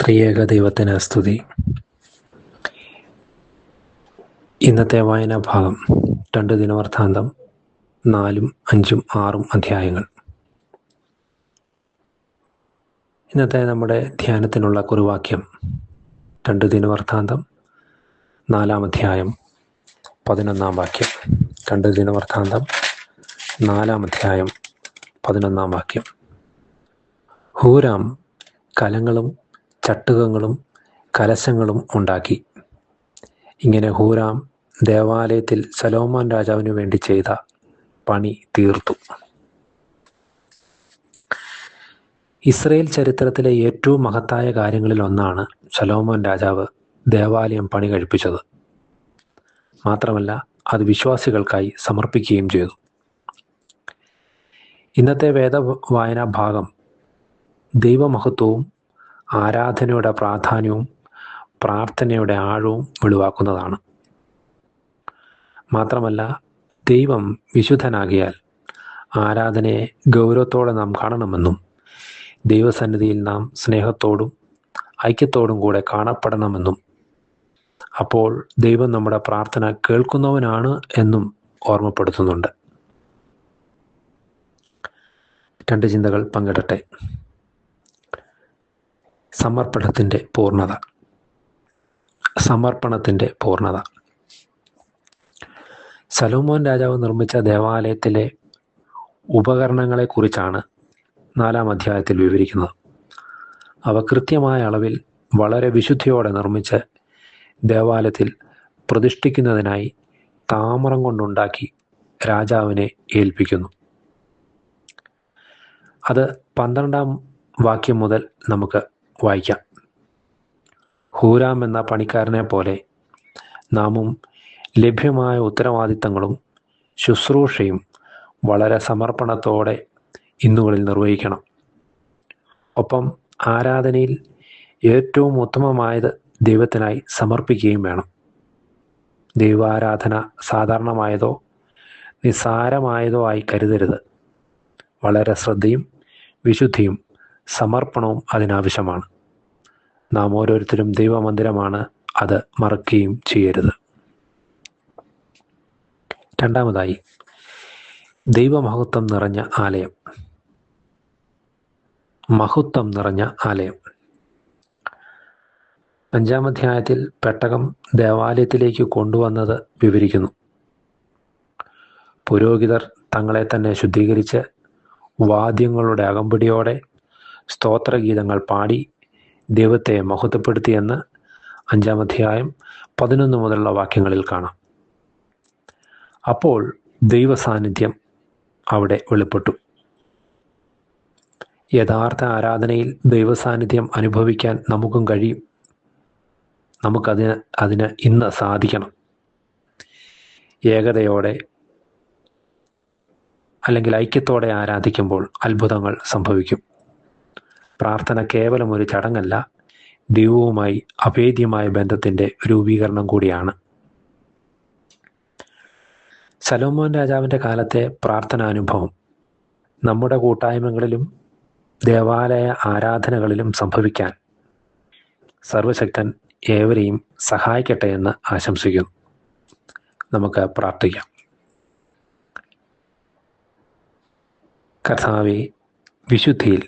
ത്രിയേക ദൈവത്തിന് സ്തുതി. ഇന്നത്തെ വായനാ ഭാഗം 2 ദിനവൃത്താന്തം 4, 5, 6 അധ്യായങ്ങൾ. ഇന്നത്തെ നമ്മുടെ ധ്യാനത്തിനുള്ള കുറിവാക്യം 2 ദിനവൃത്താന്തം 4 അധ്യായം 11 വാക്യം. 2 ദിനവൃത്താന്തം 4 അധ്യായം 11 വാക്യം. ഹൂരാം കലങ്ങളും ചട്ടുകങ്ങളും കലശങ്ങളും ഉണ്ടാക്കി. ഇങ്ങനെ ഹൂരാം ദേവാലയത്തിൽ ശലോമോൻ രാജാവിനു വേണ്ടി ചെയ്ത പണി തീർത്തു. ഇസ്രയേൽ ചരിത്രത്തിലെ ഏറ്റവും മഹത്തായ കാര്യങ്ങളിൽ ഒന്നാണ് ശലോമോൻ രാജാവ് ദേവാലയം പണി കഴിപ്പിച്ചത്. മാത്രമല്ല, അത് വിശ്വാസികൾക്കായി സമർപ്പിക്കുകയും ചെയ്തു. ഇന്നത്തെ വേദവായനാ ഭാഗം ദൈവമഹത്വവും ആരാധനയുടെ പ്രാധാന്യവും പ്രാർത്ഥനയുടെ ആഴവും വെളിവാക്കുന്നതാണ്. മാത്രമല്ല, ദൈവം വിശുദ്ധനാകിയാൽ ആരാധനയെ ഗൗരവത്തോടെ നാം കാണണമെന്നും ദൈവസന്നിധിയിൽ നാം സ്നേഹത്തോടും ഐക്യത്തോടും കൂടെ കാണപ്പെടണമെന്നും അപ്പോൾ ദൈവം നമ്മുടെ പ്രാർത്ഥന കേൾക്കുന്നവനാണ് എന്നും ഓർമ്മപ്പെടുത്തുന്നുണ്ട്. 2 ചിന്തകൾ പങ്കിടട്ടെ. സമർപ്പണത്തിൻ്റെ പൂർണ്ണത. സമർപ്പണത്തിൻ്റെ പൂർണ്ണത. ശലോമോൻ രാജാവ് നിർമ്മിച്ച ദേവാലയത്തിലെ ഉപകരണങ്ങളെക്കുറിച്ചാണ് 4 അധ്യായത്തിൽ വിവരിക്കുന്നത്. അവ കൃത്യമായ അളവിൽ വളരെ വിശുദ്ധിയോടെ നിർമ്മിച്ച് ദേവാലയത്തിൽ പ്രതിഷ്ഠിക്കുന്നതിനായി താമ്രം കൊണ്ടുണ്ടാക്കി രാജാവിനെ ഏൽപ്പിക്കുന്നു. അത് 12 വാക്യം മുതൽ നമുക്ക് വായിക്കാം. ഹൂരാം എന്ന പണിക്കാരനെ പോലെ നാമും ലഭ്യമായ ഉത്തരവാദിത്തങ്ങളും ശുശ്രൂഷയും വളരെ സമർപ്പണത്തോടെ ഇന്നുകളിൽ നിർവഹിക്കണം. ഒപ്പം ആരാധനയിൽ ഏറ്റവും ഉത്തമമായത് ദൈവത്തിനായി സമർപ്പിക്കുകയും വേണം. ദൈവാരാധന സാധാരണമായതോ നിസ്സാരമായതോ ആയി കരുതരുത്. വളരെ ശ്രദ്ധയും വിശുദ്ധിയും സമർപ്പണവും അതിനാവശ്യമാണ്. നാം ഓരോരുത്തരും ദൈവമന്ദിരമാണ്, അത് മറക്കുകയും ചെയ്യരുത്. രണ്ടാമതായി, ദൈവമഹത്വം നിറഞ്ഞ ആലയം. മഹത്വം നിറഞ്ഞ ആലയം. 5 അധ്യായത്തിൽ പെട്ടകം ദേവാലയത്തിലേക്ക് കൊണ്ടുവന്നത് വിവരിക്കുന്നു. പുരോഹിതർ തങ്ങളെ തന്നെ ശുദ്ധീകരിച്ച് വാദ്യങ്ങളുടെ അകമ്പടിയോടെ സ്തോത്രഗീതങ്ങൾ പാടി ദൈവത്തെ മഹത്വപ്പെടുത്തിയെന്ന് 5 അധ്യായം 11 മുതലുള്ള വാക്യങ്ങളിൽ കാണാം. അപ്പോൾ ദൈവസാന്നിധ്യം അവിടെ വെളിപ്പെട്ടു. യഥാർത്ഥ ആരാധനയിൽ ദൈവസാന്നിധ്യം അനുഭവിക്കാൻ നമുക്കും കഴിയും. നമുക്കതിന് ഇന്ന് സാധിക്കണം. ഏകതയോടെ അല്ലെങ്കിൽ ഐക്യത്തോടെ ആരാധിക്കുമ്പോൾ അത്ഭുതങ്ങൾ സംഭവിക്കും. പ്രാർത്ഥന കേവലം ഒരു ചടങ്ങല്ല, ദൈവവുമായി അഭേദ്യമായ ബന്ധത്തിൻ്റെ രൂപീകരണം കൂടിയാണ്. ശലോമോൻ രാജാവിൻ്റെ കാലത്തെ പ്രാർത്ഥനാനുഭവം നമ്മുടെ കൂട്ടായ്മകളിലും ദേവാലയ ആരാധനകളിലും സംഭവിക്കാൻ സർവശക്തൻ ഏവരെയും സഹായിക്കട്ടെ എന്ന് ആശംസിക്കുന്നു. നമുക്ക് പ്രാർത്ഥിക്കാം. കർത്താവേ, വിശുദ്ധിയിൽ,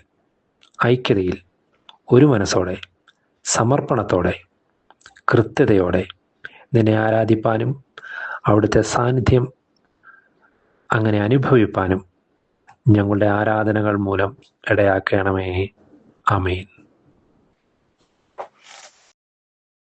ഐക്യതയിൽ, ഒരു മനസ്സോടെ, സമർപ്പണത്തോടെ, കൃത്യതയോടെ നിന്നെ ആരാധിപ്പാനും അവിടുത്തെ സാന്നിധ്യം അങ്ങനെ അനുഭവിപ്പാനും ഞങ്ങളുടെ ആരാധനകൾ മൂലം ഇടയാക്കണമേ. ആമേൻ.